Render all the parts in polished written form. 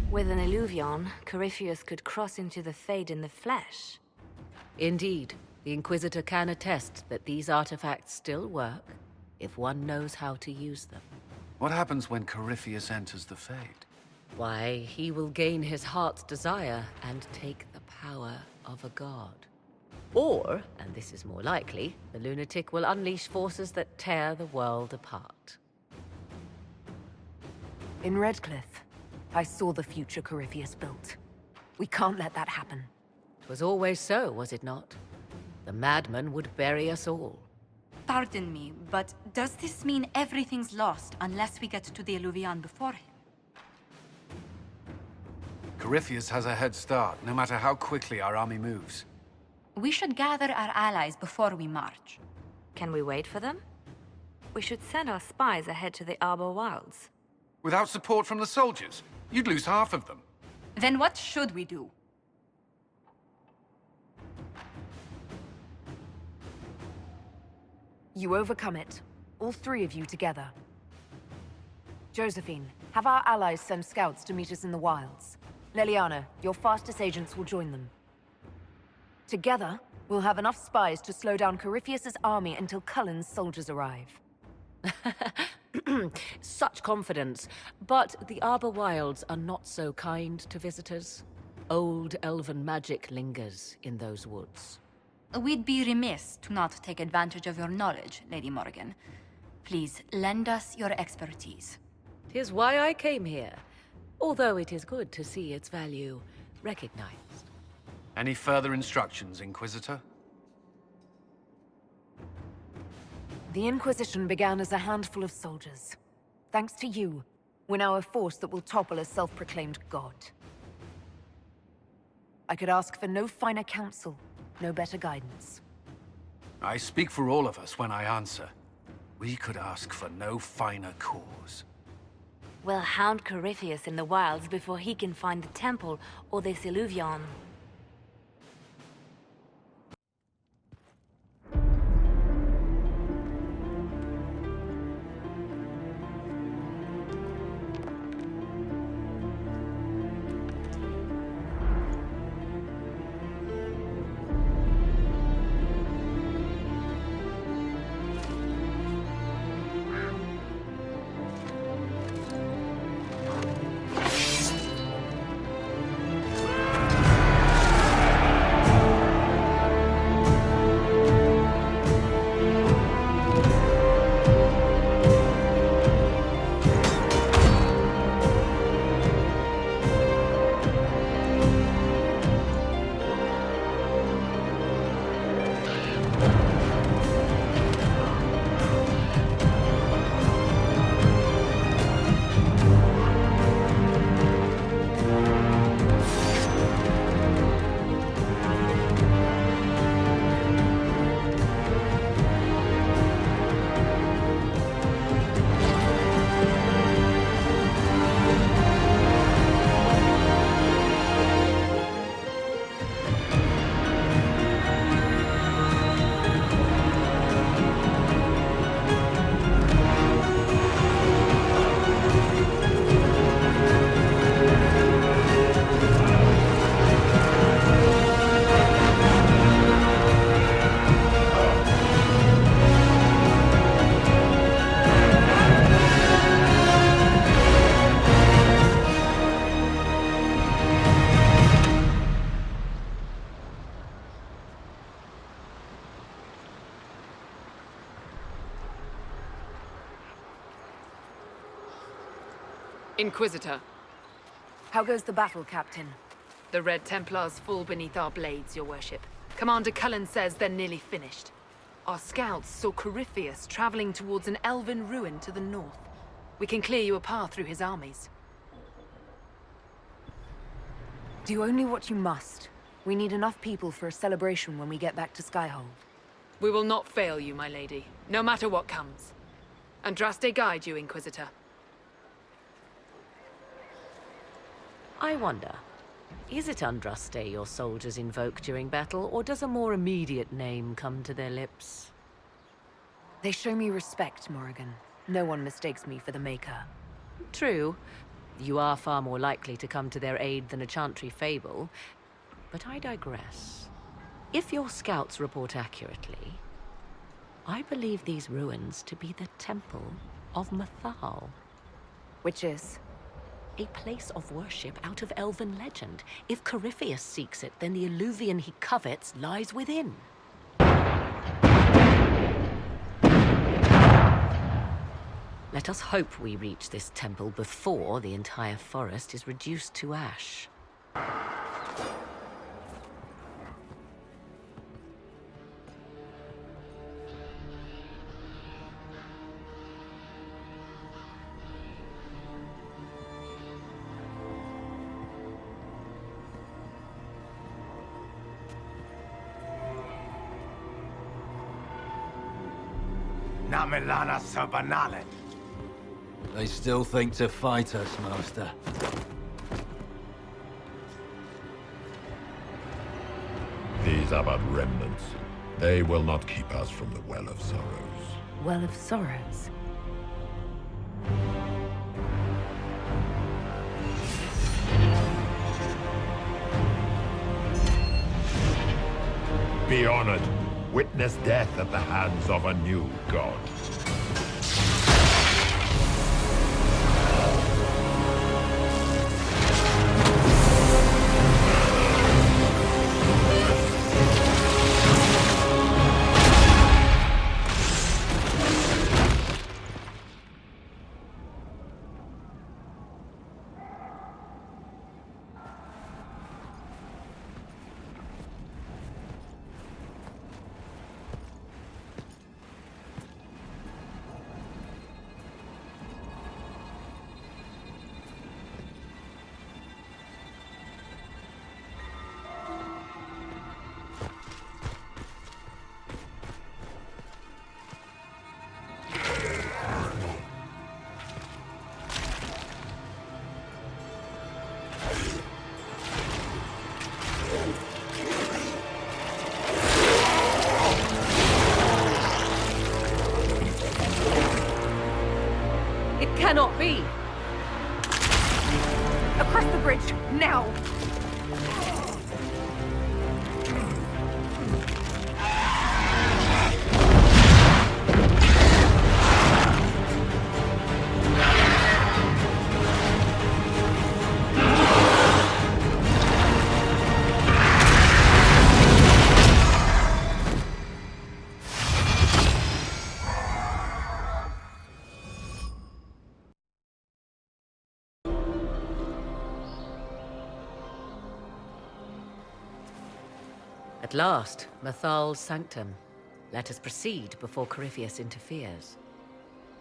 With an Illuvion, Corypheus could cross into the Fade in the flesh. Indeed, the Inquisitor can attest that these artifacts still work, if one knows how to use them. What happens when Corypheus enters the Fade? Why, he will gain his heart's desire and take the power of a god. Or, and this is more likely, the lunatic will unleash forces that tear the world apart. In Redcliffe, I saw the future Corypheus built. We can't let that happen. It was always so, was it not? The madman would bury us all. Pardon me, but does this mean everything's lost unless we get to the Illuvion before him? Corypheus has a head start, no matter how quickly our army moves. We should gather our allies before we march. Can we wait for them? We should send our spies ahead to the Arbor Wilds. Without support from the soldiers, you'd lose half of them. Then what should we do? You overcome it. All three of you together. Josephine, have our allies send scouts to meet us in the wilds. Leliana, your fastest agents will join them. Together, we'll have enough spies to slow down Corypheus's army until Cullen's soldiers arrive. Such confidence. But the Arbor Wilds are not so kind to visitors. Old elven magic lingers in those woods. We'd be remiss to not take advantage of your knowledge, Lady Morgan. Please, lend us your expertise. 'Tis why I came here, although it is good to see its value recognized. Any further instructions, Inquisitor? The Inquisition began as a handful of soldiers. Thanks to you, we're now a force that will topple a self-proclaimed god. I could ask for no finer counsel, no better guidance. I speak for all of us when I answer. We could ask for no finer cause. We'll hound Corypheus in the wilds before he can find the temple or this Illuvion. Inquisitor, How goes the battle, Captain? the Red Templars fall beneath our blades, your worship. Commander Cullen says they're nearly finished. Our scouts saw Corypheus traveling towards an elven ruin to the north. We can clear you a path through his armies. Do only what you must. We need enough people for a celebration when we get back to Skyhold. We will not fail you, my lady, no matter what comes. Andraste guide you, Inquisitor. I wonder, is it Andraste your soldiers invoke during battle, or does a more immediate name come to their lips? They show me respect, Morrigan. No one mistakes me for the Maker. True, You are far more likely to come to their aid than a chantry fable. But I digress. If your scouts report accurately, I believe these ruins to be the Temple of Mathal. Which is? A place of worship out of elven legend. If Corypheus seeks it, then the alluvian he covets lies within. Let us hope we reach this temple before the entire forest is reduced to ash. Namelana Sabanale. They still think to fight us, Master. These are but remnants. They will not keep us from the Well of Sorrows. Well of Sorrows. Be honored. Witness death at the hands of a new god. It cannot be! Across the bridge, now! At last, Mathal's sanctum. Let us proceed before Corypheus interferes.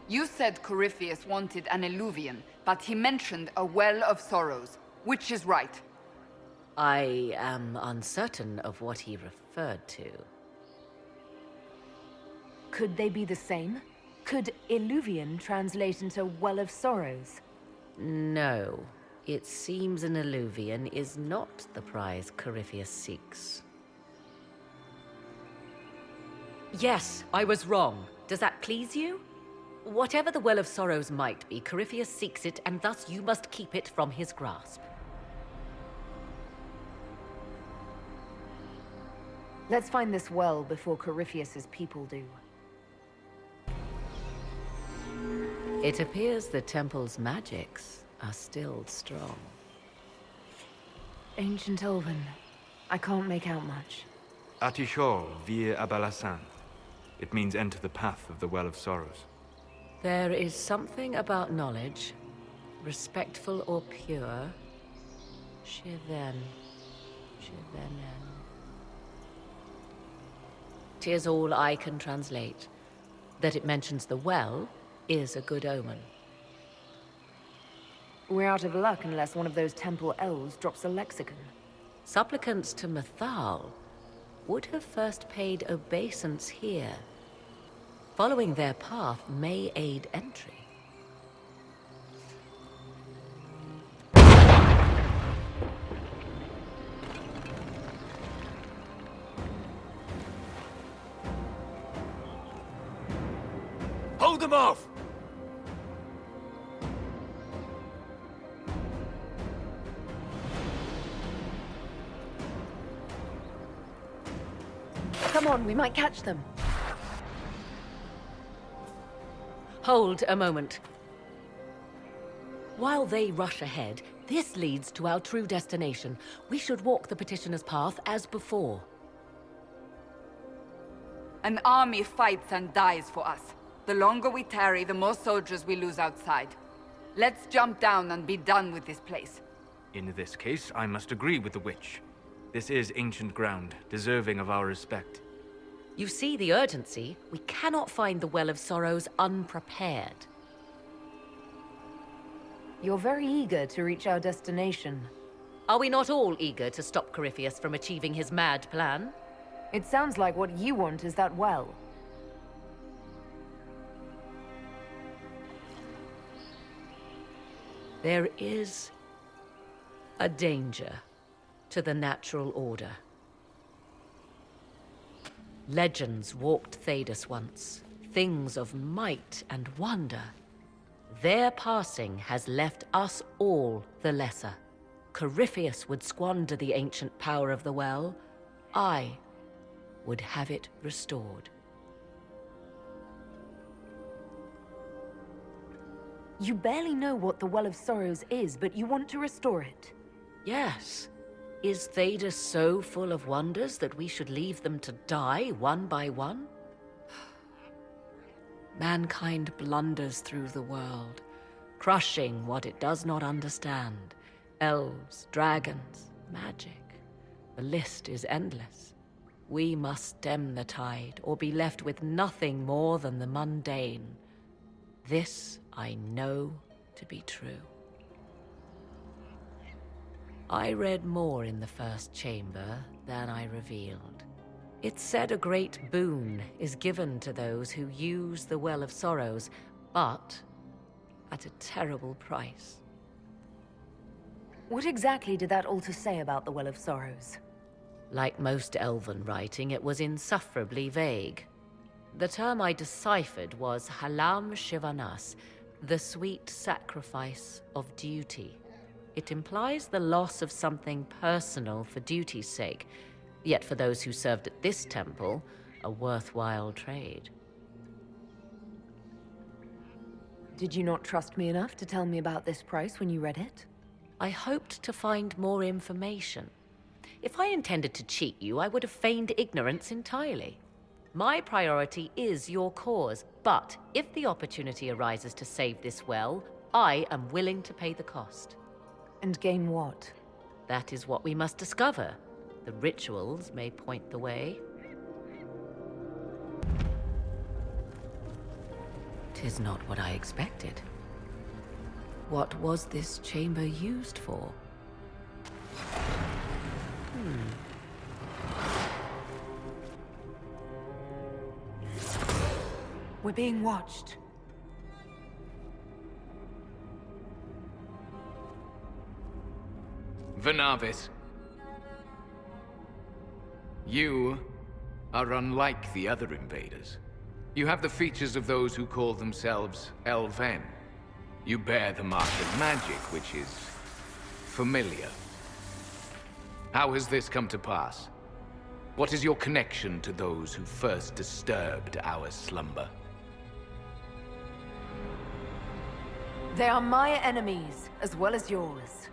You said Corypheus wanted an alluvian, but he mentioned a Well of Sorrows. Which is right? I am uncertain of what he referred to. Could they be the same? Could Illuvian translate into Well of Sorrows? No. It seems an alluvian is not the prize Corypheus seeks. Yes, I was wrong. Does that please you? Whatever the Well of Sorrows might be, Corypheus seeks it, and thus you must keep it from his grasp. Let's find this well before Corypheus's people do. It appears the temple's magics are still strong. Ancient Elven. I can't make out much. Atishor vir Abalasan. It means enter the path of the Well of Sorrows. There is something about knowledge, respectful or pure. Shiven. Shivenen. 'Tis all I can translate. That it mentions the well is a good omen. We're out of luck unless one of those temple elves drops a lexicon. Supplicants to Mathal would have first paid obeisance here. Following their path may aid entry. Hold them off! Come on, we might catch them. Hold a moment. While they rush ahead, this leads to our true destination. We should walk the petitioner's path as before. An army fights and dies for us. The longer we tarry, the more soldiers we lose outside. Let's jump down and be done with this place. In this case, I must agree with the witch. This is ancient ground, deserving of our respect. You see the urgency? We cannot find the Well of Sorrows unprepared. You're very eager to reach our destination. Are we not all eager to stop Corypheus from achieving his mad plan? It sounds like what you want is that well. There is a danger to the natural order. Legends walked Thedas once, things of might and wonder. Their passing has left us all the lesser. Corypheus would squander the ancient power of the well. I would have it restored. You barely know what the Well of Sorrows is, but you want to restore it. Yes. Is Thedas so full of wonders that we should leave them to die one by one? Mankind blunders through the world, crushing what it does not understand. Elves, dragons, magic. The list is endless. We must stem the tide, or be left with nothing more than the mundane. This I know to be true. I read more in the first chamber than I revealed. It said a great boon is given to those who use the Well of Sorrows, but at a terrible price. What exactly did that altar say about the Well of Sorrows? Like most elven writing, it was insufferably vague. The term I deciphered was Halam Shivanas, the sweet sacrifice of duty. It implies the loss of something personal for duty's sake, yet for those who served at this temple, a worthwhile trade. Did you not trust me enough to tell me about this price when you read it? I hoped to find more information. If I intended to cheat you, I would have feigned ignorance entirely. My priority is your cause, but if the opportunity arises to save this well, I am willing to pay the cost. And gain what? That is what we must discover. The rituals may point the way. 'Tis not what I expected. What was this chamber used for? We're being watched. Venavis. You are unlike the other invaders. You have the features of those who call themselves Elven. You bear the mark of magic, which is familiar. How has this come to pass? What is your connection to those who first disturbed our slumber? They are my enemies, as well as yours.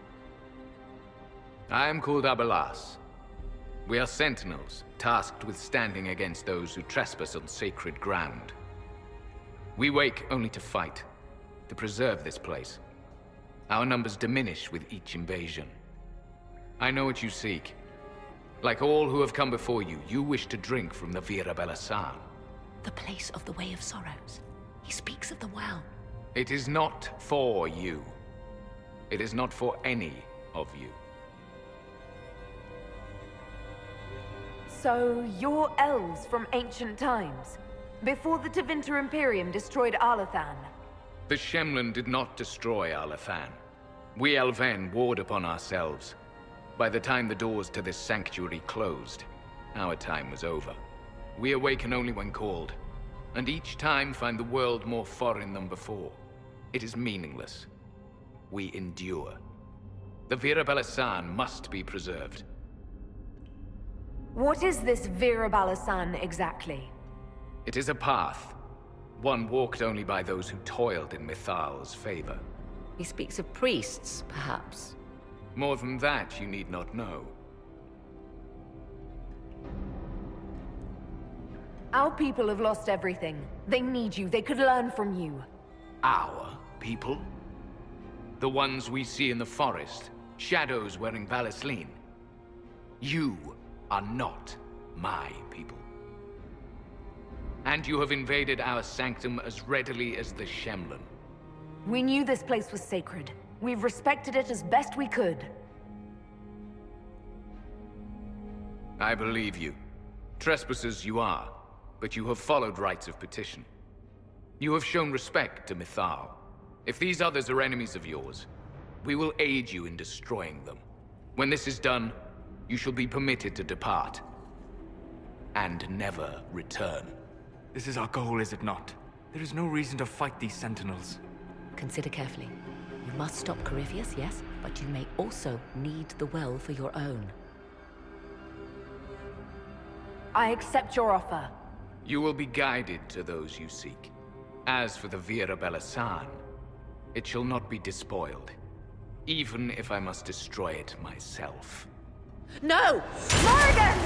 I am called Abelas. We are sentinels, tasked with standing against those who trespass on sacred ground. We wake only to fight, to preserve this place. Our numbers diminish with each invasion. I know what you seek. Like all who have come before you, you wish to drink from the Vira Belasan. The place of the Way of Sorrows. He speaks of the well. It is not for you. It is not for any of you. So, you're elves from ancient times, before the Tevinter Imperium destroyed Arlathan. The Shemlin did not destroy Arlathan. We Elven warred upon ourselves. By the time the doors to this sanctuary closed, our time was over. We awaken only when called, and each time find the world more foreign than before. It is meaningless. We endure. The Vira Belasan must be preserved. What is this Virabalasan exactly? It is a path. One walked only by those who toiled in Mithal's favor. He speaks of priests, perhaps. More than that, you need not know. Our people have lost everything. They need you. They could learn from you. Our people? The ones we see in the forest, shadows wearing Valasleen. You are not my people. And you have invaded our sanctum as readily as the Shemlin. We knew this place was sacred. We've respected it as best we could. I believe you. Trespassers you are, but you have followed rites of petition. You have shown respect to Mithal. If these others are enemies of yours, we will aid you in destroying them. When this is done, you shall be permitted to depart. And never return. This is our goal, is it not? There is no reason to fight these sentinels. Consider carefully. You must stop Corypheus, yes, but you may also need the well for your own. I accept your offer. You will be guided to those you seek. As for the Virabalasan, it shall not be despoiled, even if I must destroy it myself. No! Morgan!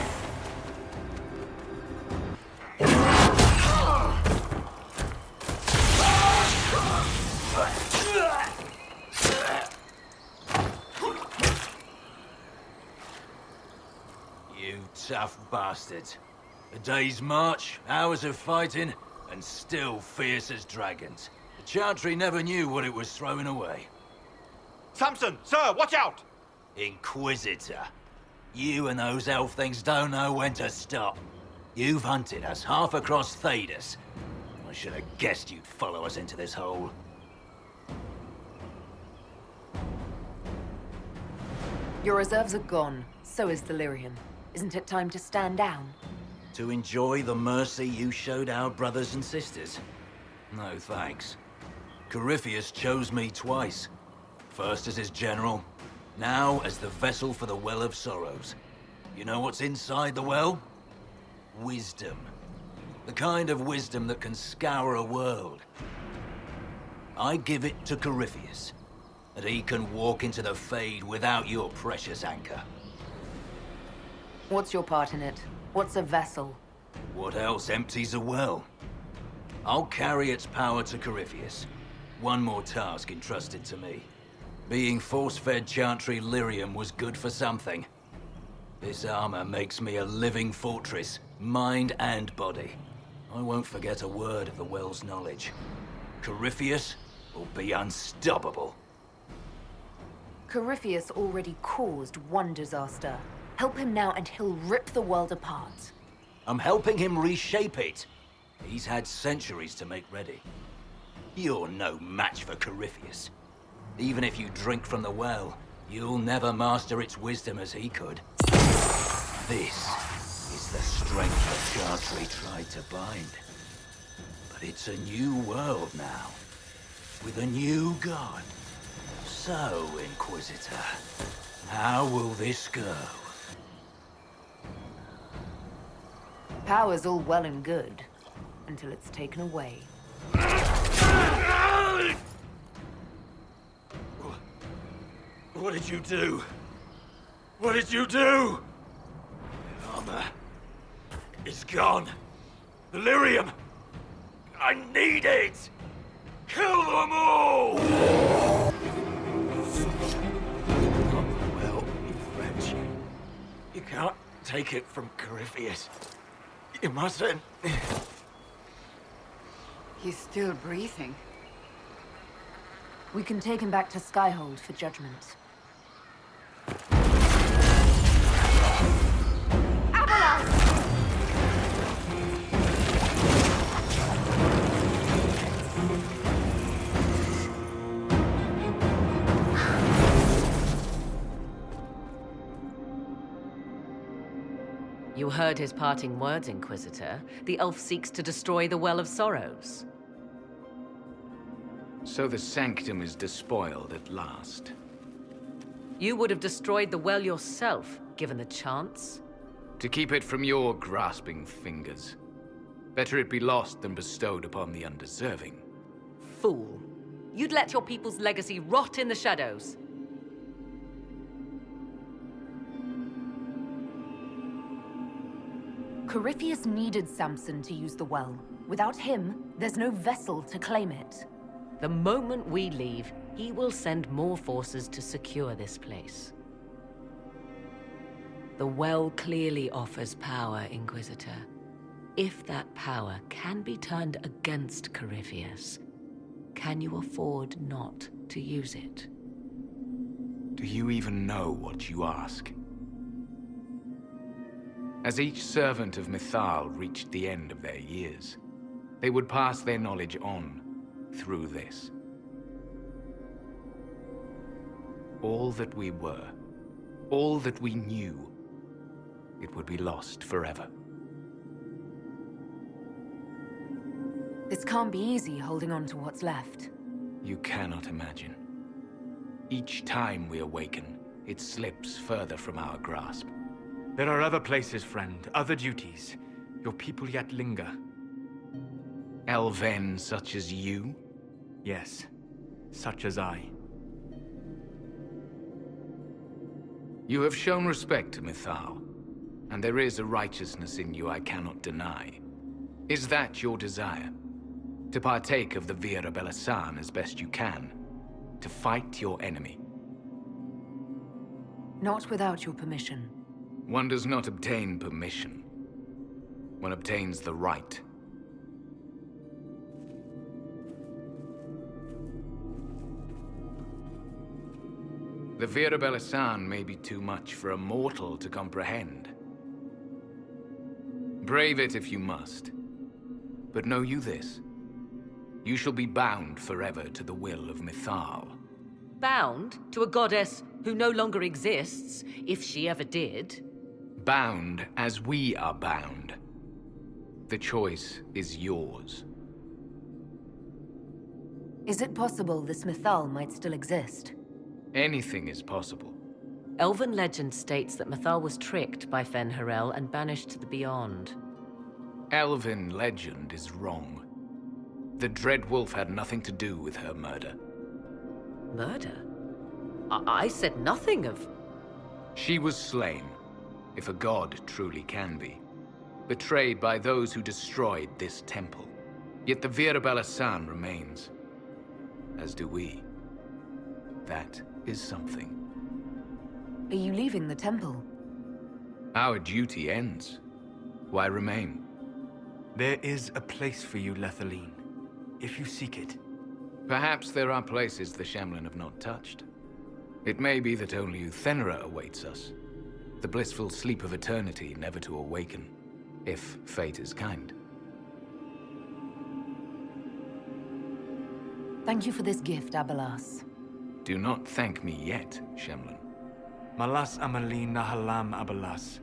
You tough bastards. A day's march, hours of fighting, and still fierce as dragons. The Chantry never knew what it was throwing away. Samson, sir, watch out! Inquisitor. You and those elf things don't know when to stop. You've hunted us half across Thedas. I should have guessed you'd follow us into this hole. Your reserves are gone. So is the Lyrium. Isn't it time to stand down? To enjoy the mercy you showed our brothers and sisters? No thanks. Corypheus chose me twice. First as his general, now as the vessel for the Well of Sorrows. You know what's inside the well? Wisdom. The kind of wisdom that can scour a world. I give it to Corypheus, that he can walk into the Fade without your precious anchor. What's your part in it? What's a vessel? What else empties a well? I'll carry its power to Corypheus. One more task entrusted to me. Being force-fed Chantry Lyrium was good for something. This armor makes me a living fortress, mind and body. I won't forget a word of the well's knowledge. Corypheus will be unstoppable. Corypheus already caused one disaster. Help him now and he'll rip the world apart. I'm helping him reshape it. He's had centuries to make ready. You're no match for Corypheus. Even if you drink from the well, you'll never master its wisdom as he could. This is the strength the Chantry tried to bind. But it's a new world now, with a new god. So, Inquisitor, how will this go? Power's all well and good, until it's taken away. What did you do? What did you do? The armor is gone. The Lyrium! I need it! Kill them all! Well, you French. You can't take it from Corypheus. You mustn't. He's still breathing. We can take him back to Skyhold for judgment. You heard his parting words, Inquisitor. The elf seeks to destroy the Well of Sorrows. So the sanctum is despoiled at last. You would have destroyed the well yourself, given the chance. To keep it from your grasping fingers. Better it be lost than bestowed upon the undeserving. Fool. You'd let your people's legacy rot in the shadows. Corypheus needed Samson to use the well. Without him, there's no vessel to claim it. The moment we leave, he will send more forces to secure this place. The well clearly offers power, Inquisitor. If that power can be turned against Corypheus, can you afford not to use it? Do you even know what you ask? As each servant of Mythal reached the end of their years, they would pass their knowledge on through this. All that we were, all that we knew, it would be lost forever. This can't be easy, holding on to what's left. You cannot imagine. Each time we awaken, it slips further from our grasp. There are other places, friend, other duties. Your people yet linger. Elven such as you? Yes, such as I. You have shown respect to Mythal, and there is a righteousness in you I cannot deny. Is that your desire? To partake of the Vira Belasan as best you can? To fight your enemy? Not without your permission. One does not obtain permission. One obtains the right. The Vira Belasan may be too much for a mortal to comprehend. Brave it if you must. But know you this. You shall be bound forever to the will of Mythal. Bound to a goddess who no longer exists, if she ever did. Bound as we are bound. The choice is yours. Is it possible this Mythal might still exist? Anything is possible. Elven legend states that Mythal was tricked by Fen-Harel and banished to the Beyond. Elven legend is wrong. The Dread Wolf had nothing to do with her murder. Murder? I said nothing of... She was slain, if a god truly can be. Betrayed by those who destroyed this temple. Yet the Vira Belasan remains. As do we. That is something. Are you leaving the temple? Our duty ends. Why remain? There is a place for you, Lethaline, if you seek it. Perhaps there are places the Shamlan have not touched. It may be that only Uthenra awaits us. The blissful sleep of eternity, never to awaken, if fate is kind. Thank you for this gift, Abelas. Do not thank me yet, Shamlan. Malas Amalin Nahalam Abelas.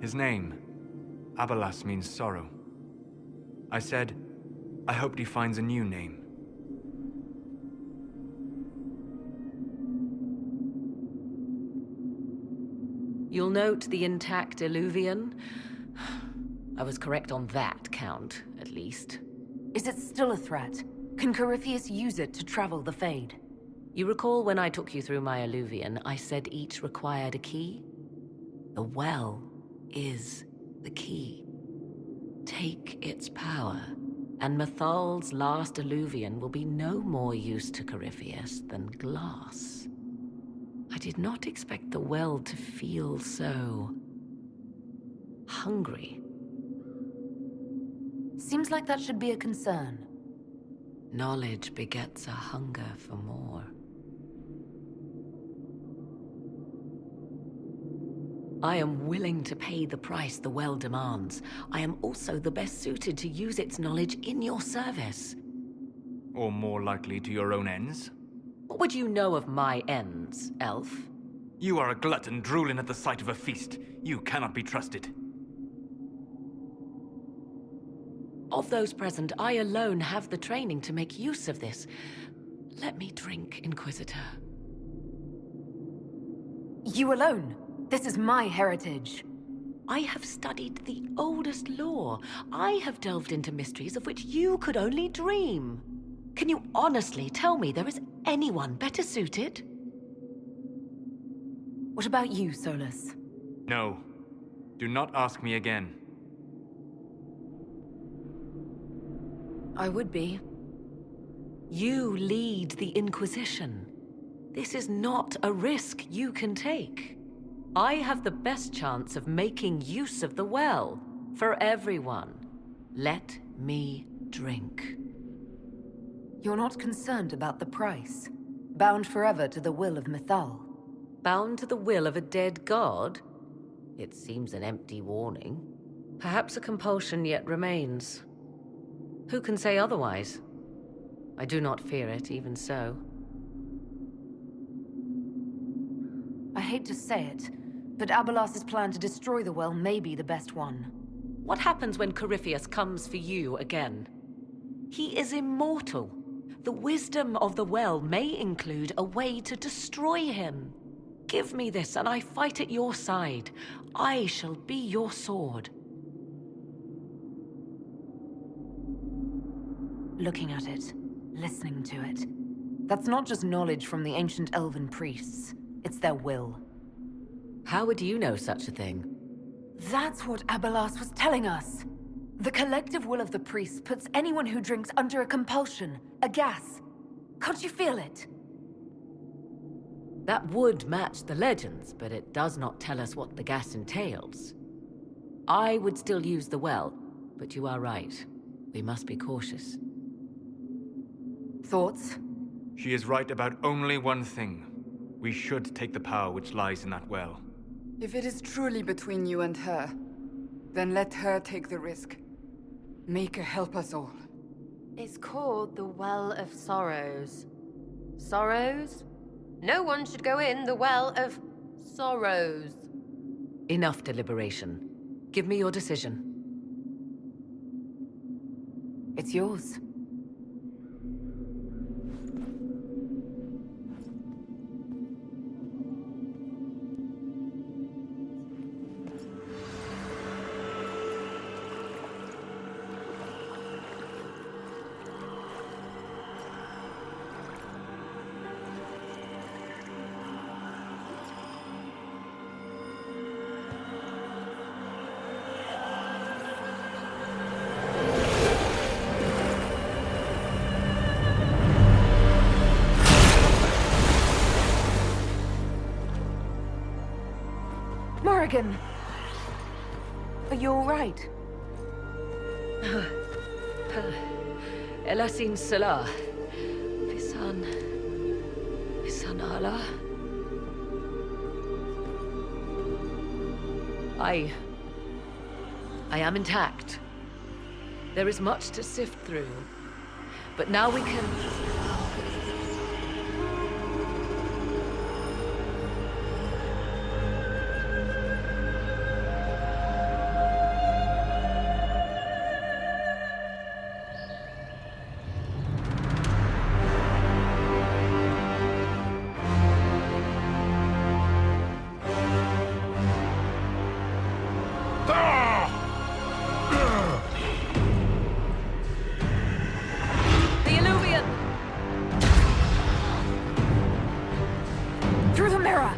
His name, Abelas, means sorrow. I said, I hoped he finds a new name. You'll note the intact Illuvian. I was correct on that count, at least. Is it still a threat? Can Corypheus use it to travel the Fade? You recall when I took you through my Illuvian, I said each required a key? The well is the key. Take its power, and Mythal's last Illuvian will be no more use to Corypheus than glass. I did not expect the well to feel so... hungry. Seems like that should be a concern. Knowledge begets a hunger for more. I am willing to pay the price the well demands. I am also the best suited to use its knowledge in your service. Or more likely to your own ends? What would you know of my ends, elf? You are a glutton drooling at the sight of a feast. You cannot be trusted. Of those present, I alone have the training to make use of this. Let me drink, Inquisitor. You alone? This is my heritage. I have studied the oldest lore. I have delved into mysteries of which you could only dream. Can you honestly tell me there is anyone better suited? What about you, Solus? No. Do not ask me again. I would be. You lead the Inquisition. This is not a risk you can take. I have the best chance of making use of the well for everyone. Let me drink. You're not concerned about the price? Bound forever to the will of Mythal? Bound to the will of a dead god? It seems an empty warning. Perhaps a compulsion yet remains. Who can say otherwise? I do not fear it, even so. I hate to say it, but Abelas's plan to destroy the well may be the best one. What happens when Corypheus comes for you again? He is immortal. The wisdom of the well may include a way to destroy him. Give me this, and I fight at your side. I shall be your sword. Looking at it, listening to it. That's not just knowledge from the ancient elven priests. It's their will. How would you know such a thing? That's what Abelas was telling us. The collective will of the priests puts anyone who drinks under a compulsion, a gas. Can't you feel it? That would match the legends, but it does not tell us what the gas entails. I would still use the well, but you are right. We must be cautious. Thoughts? She is right about only one thing. We should take the power which lies in that well. If it is truly between you and her, then let her take the risk. Make her help us all. It's called the Well of Sorrows. Sorrows? No one should go in the Well of Sorrows. Enough deliberation. Give me your decision. It's yours. Morrigan! Are you all right? Elasin Salah. Visan Allah. I am intact. There is much to sift through. But now we can... Through the mirror!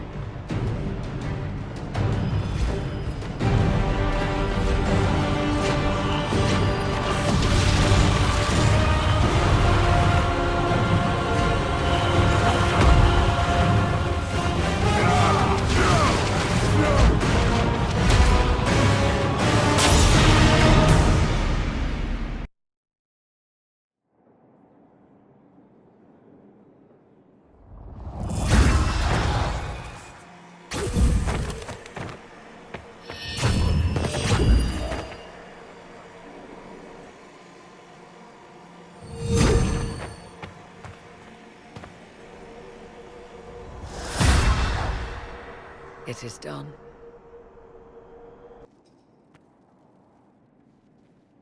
It is done.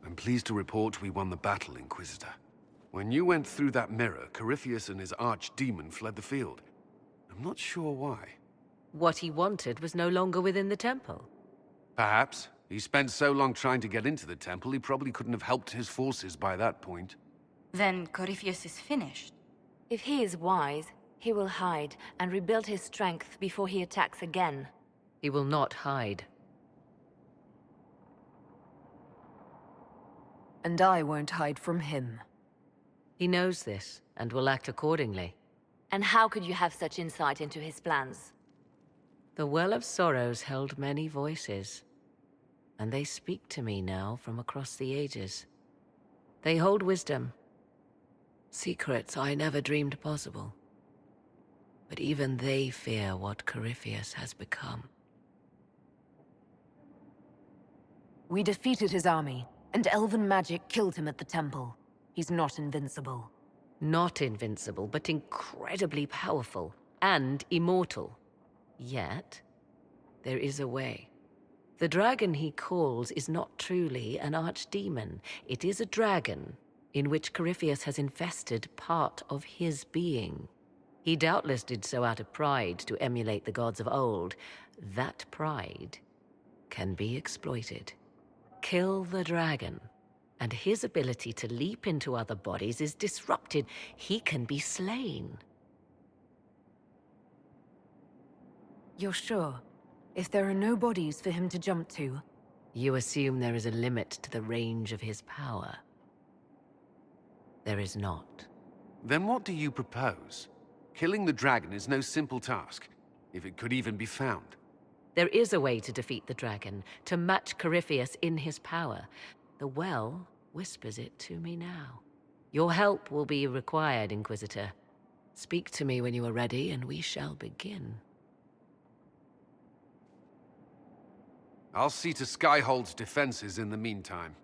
The I'm pleased to report we won the battle, Inquisitor. When you went through that mirror, Corypheus and his archdemon fled the field. I'm not sure why. What he wanted was no longer within the temple. Perhaps. He spent so long trying to get into the temple, he probably couldn't have helped his forces by that point. Then Corypheus is finished. If he is wise, he will hide and rebuild his strength before he attacks again. He will not hide. And I won't hide from him. He knows this, and will act accordingly. And how could you have such insight into his plans? The Well of Sorrows held many voices, and they speak to me now from across the ages. They hold wisdom, secrets I never dreamed possible. But even they fear what Corypheus has become. We defeated his army, and elven magic killed him at the temple. He's not invincible. Not invincible, but incredibly powerful, and immortal. Yet, there is a way. The dragon he calls is not truly an archdemon. It is a dragon in which Corypheus has infested part of his being. He doubtless did so out of pride to emulate the gods of old. That pride can be exploited. Kill the dragon, and his ability to leap into other bodies is disrupted. He can be slain. You're sure? If there are no bodies for him to jump to? You assume there is a limit to the range of his power. There is not. Then what do you propose? Killing the dragon is no simple task, if it could even be found. There is a way to defeat the dragon, to match Corypheus in his power. The well whispers it to me now. Your help will be required, Inquisitor. Speak to me when you are ready, and we shall begin. I'll see to Skyhold's defenses in the meantime.